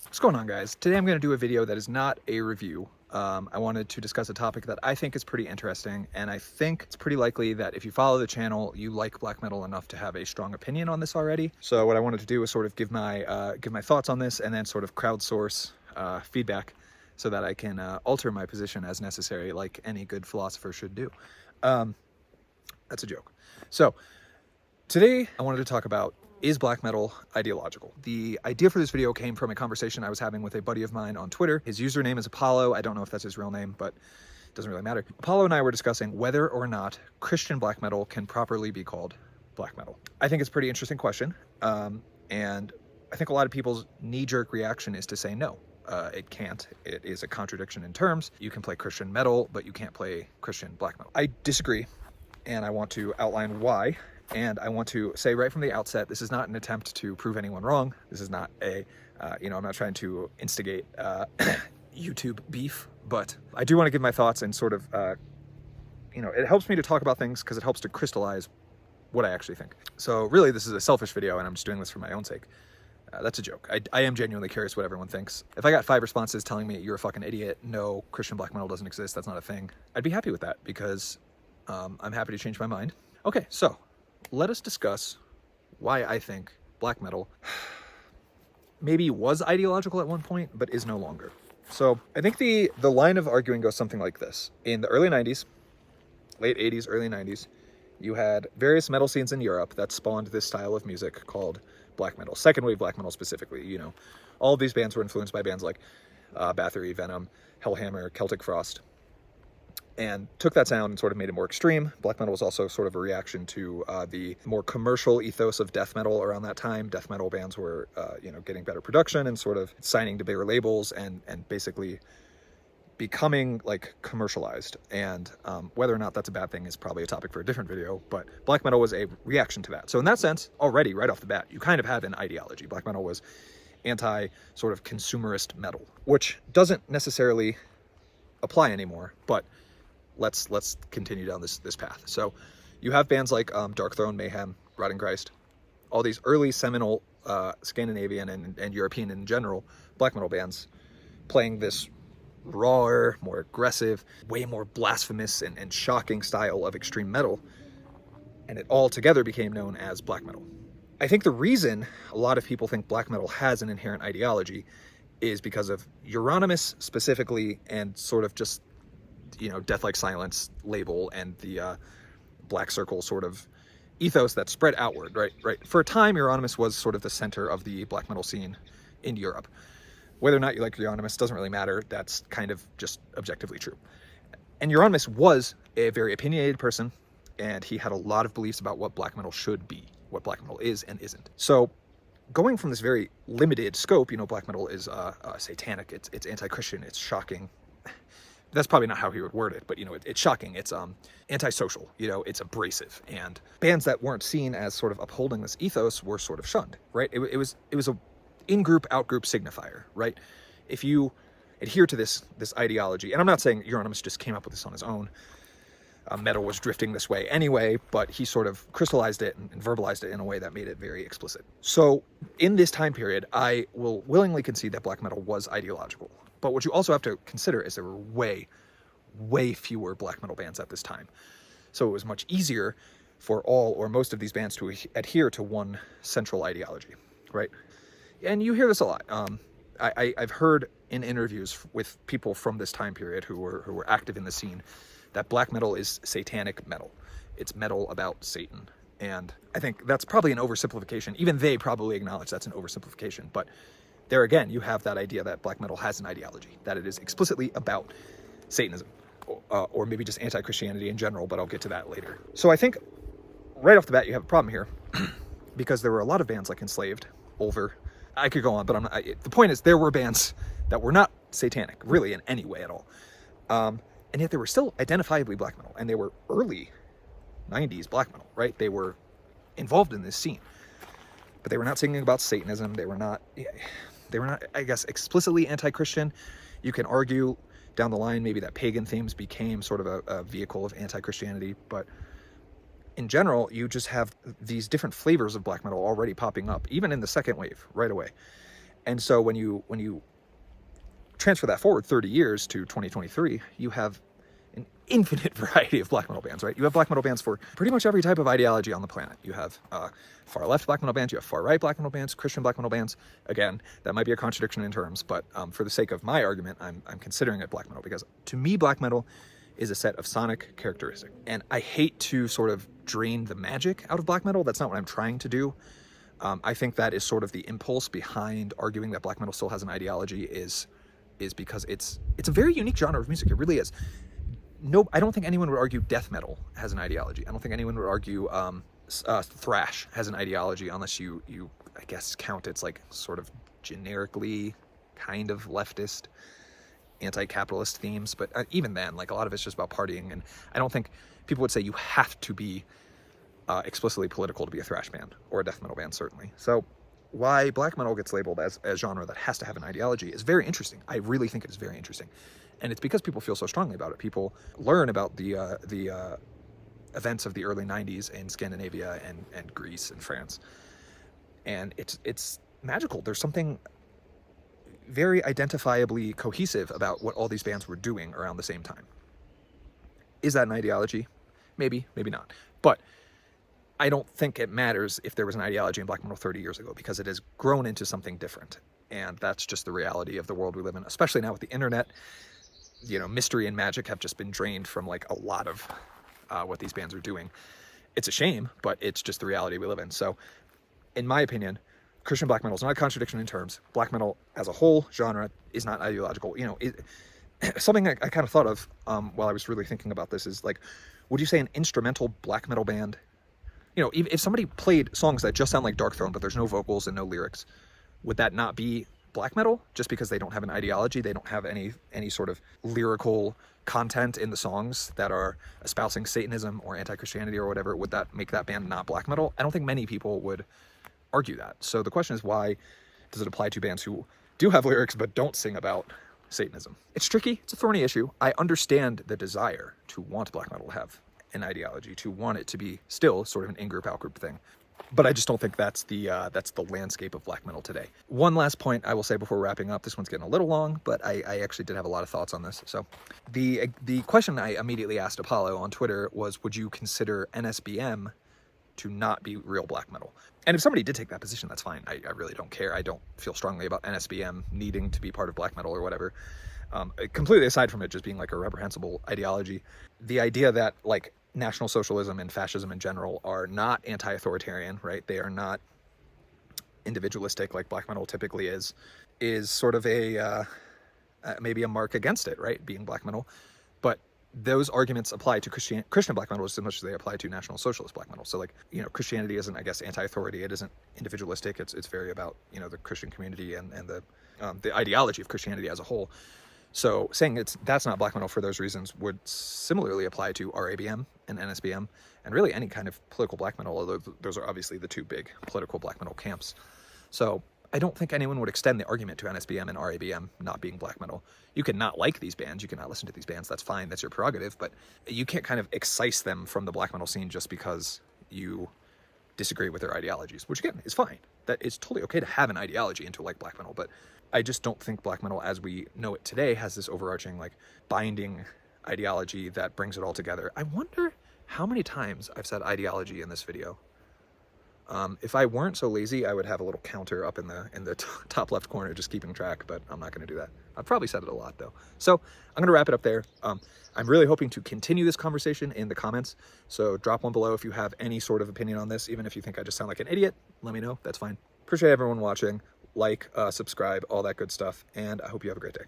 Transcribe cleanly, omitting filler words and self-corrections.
What's going on, guys? Today I'm going to do a video that is not a review. I wanted to discuss a topic that I think is pretty interesting, and I think it's pretty likely that if you follow the channel, you like black metal enough to have a strong opinion on this already. So what I wanted to do was sort of give my thoughts on this, and then sort of crowdsource feedback so that I can alter my position as necessary, like any good philosopher should do. That's a joke. So today I wanted to talk about, is black metal ideological? The idea for this video came from a conversation I was having with a buddy of mine on Twitter. His username is Apollo. I don't know if that's his real name, but it doesn't really matter. Apollo and I were discussing whether or not Christian black metal can properly be called black metal. I think it's a pretty interesting question. And I think a lot of people's knee-jerk reaction is to say no. It can't. It is a contradiction in terms. You can play Christian metal, but you can't play Christian black metal. I disagree, and I want to outline why. And I want to say right from the outset, this is not an attempt to prove anyone wrong. This is not a, I'm not trying to instigate YouTube beef, but I do want to give my thoughts and sort of, it helps me to talk about things because it helps to crystallize what I actually think. So really, this is a selfish video, and I'm just doing this for my own sake. That's a joke. I am genuinely curious what everyone thinks. If I got 5 responses telling me you're a fucking idiot, no, Christian black metal doesn't exist, that's not a thing, I'd be happy with that because I'm happy to change my mind. Okay, so let us discuss why I think black metal maybe was ideological at one point, but is no longer. So I think the line of arguing goes something like this. In the early 90s, late 80s, early 90s, you had various metal scenes in Europe that spawned this style of music called black metal, second wave black metal specifically. All of these bands were influenced by bands like Bathory, Venom, Hellhammer, Celtic Frost, and took that sound and sort of made it more extreme. Black metal was also sort of a reaction to the more commercial ethos of death metal around that time. Death metal bands were, getting better production and sort of signing to bigger labels and basically becoming like commercialized. And whether or not that's a bad thing is probably a topic for a different video, but black metal was a reaction to that. So in that sense, already right off the bat, you kind of have an ideology. Black metal was anti sort of consumerist metal, which doesn't necessarily apply anymore, but let's continue down this path. So you have bands like Dark Throne, Mayhem, Rotting Christ, all these early seminal Scandinavian and European in general black metal bands playing this rawer, more aggressive, way more blasphemous and shocking style of extreme metal, and it all together became known as black metal. I think the reason a lot of people think black metal has an inherent ideology is because of Euronymous specifically, and sort of just Death Like Silence label and the Black Circle sort of ethos that spread outward, right? For a time, Euronymous was sort of the center of the black metal scene in Europe. Whether or not you like Euronymous doesn't really matter. That's kind of just objectively true. And Euronymous was a very opinionated person, and he had a lot of beliefs about what black metal should be, what black metal is and isn't. So going from this very limited scope, black metal is satanic, it's anti-Christian, it's shocking. That's probably not how he would word it, but it's shocking. It's antisocial. It's abrasive, and bands that weren't seen as sort of upholding this ethos were sort of shunned. Right? It was a in-group, out-group signifier. Right? If you adhere to this ideology, and I'm not saying Euronymous just came up with this on his own. Metal was drifting this way anyway, but he sort of crystallized it and verbalized it in a way that made it very explicit. So in this time period, I will willingly concede that black metal was ideological. But what you also have to consider is there were way, way fewer black metal bands at this time. So it was much easier for all or most of these bands to adhere to one central ideology, right? And you hear this a lot. I've heard in interviews with people from this time period who were active in the scene that black metal is satanic metal. It's metal about Satan. And I think that's probably an oversimplification. Even they probably acknowledge that's an oversimplification. But there again, you have that idea that black metal has an ideology, that it is explicitly about Satanism, or maybe just anti-Christianity in general, but I'll get to that later. So I think right off the bat, you have a problem here, because there were a lot of bands like Enslaved, Ulver. I could go on, but the point is there were bands that were not satanic, really, in any way at all. And yet they were still identifiably black metal, and they were early 90s black metal, right? They were involved in this scene, but they were not singing about Satanism. They were not, I guess, explicitly anti-Christian. You can argue down the line maybe that pagan themes became sort of a vehicle of anti-Christianity, but in general, you just have these different flavors of black metal already popping up, even in the second wave right away. And so when you transfer that forward 30 years to 2023, you have an infinite variety of black metal bands, right? You have black metal bands for pretty much every type of ideology on the planet. You have far left black metal bands, you have far right black metal bands, Christian black metal bands. Again, that might be a contradiction in terms, but for the sake of my argument, I'm considering it black metal because to me, black metal is a set of sonic characteristics. And I hate to sort of drain the magic out of black metal. That's not what I'm trying to do. I think that is sort of the impulse behind arguing that black metal still has an ideology is because it's a very unique genre of music. It really is. No, I don't think anyone would argue death metal has an ideology. I don't think anyone would argue thrash has an ideology unless you I guess count its like sort of generically kind of leftist, anti-capitalist themes. But even then, like a lot of it's just about partying, and I don't think people would say you have to be explicitly political to be a thrash band or a death metal band, certainly. So why black metal gets labeled as a genre that has to have an ideology is very interesting. I really think it is very interesting. And it's because people feel so strongly about it. People learn about the events of the early 90s in Scandinavia and Greece and France. And it's magical. There's something very identifiably cohesive about what all these bands were doing around the same time. Is that an ideology? Maybe, maybe not. But I don't think it matters if there was an ideology in black metal 30 years ago because it has grown into something different. And that's just the reality of the world we live in, especially now with the internet. You know, mystery and magic have just been drained from like a lot of what these bands are doing. It's a shame, but it's just the reality we live in. So in my opinion, Christian black metal is not a contradiction in terms. Black metal as a whole genre is not ideological. You know, something I kind of thought of while I was really thinking about this is like, would you say an instrumental black metal band, you know, if somebody played songs that just sound like Darkthrone, but there's no vocals and no lyrics, would that not be black metal just because they don't have an ideology? They don't have any sort of lyrical content in the songs that are espousing Satanism or anti-Christianity or whatever. Would that make that band not black metal? I don't think many people would argue that. So the question is, why does it apply to bands who do have lyrics but don't sing about Satanism? It's tricky. It's a thorny issue. I understand the desire to want black metal to have an ideology, to want it to be still sort of an in-group, out-group thing. But I just don't think that's the landscape of black metal today. One last point I will say before wrapping up. This one's getting a little long, but I actually did have a lot of thoughts on this. So the question I immediately asked Apollo on Twitter was, would you consider NSBM to not be real black metal? And if somebody did take that position, that's fine. I really don't care. I don't feel strongly about NSBM needing to be part of black metal or whatever. Completely aside from it just being like a reprehensible ideology, the idea that like National Socialism and fascism in general are not anti-authoritarian, right? They are not individualistic like black metal typically is sort of a maybe a mark against it, right? Being black metal. But those arguments apply to Christian black metal as much as they apply to National Socialist black metal. So like, you know, Christianity isn't, I guess, anti-authority. It isn't individualistic. It's very about, you know, the Christian community and the ideology of Christianity as a whole. So saying that's not black metal for those reasons would similarly apply to RABM and NSBM and really any kind of political black metal, although those are obviously the two big political black metal camps. So I don't think anyone would extend the argument to NSBM and RABM not being black metal. You can not like these bands, you can not listen to these bands, that's fine, that's your prerogative, but you can't kind of excise them from the black metal scene just because you disagree with their ideologies, which again is fine. That it's totally okay to have an ideology and to like black metal, but I just don't think black metal as we know it today has this overarching like binding ideology that brings it all together. I wonder how many times I've said ideology in this video. If I weren't so lazy, I would have a little counter up in the top left corner just keeping track, but I'm not going to do that. I've probably said it a lot though. So I'm going to wrap it up there. I'm really hoping to continue this conversation in the comments. So drop one below if you have any sort of opinion on this. Even if you think I just sound like an idiot, let me know. That's fine. Appreciate everyone watching. Like, subscribe, all that good stuff. And I hope you have a great day.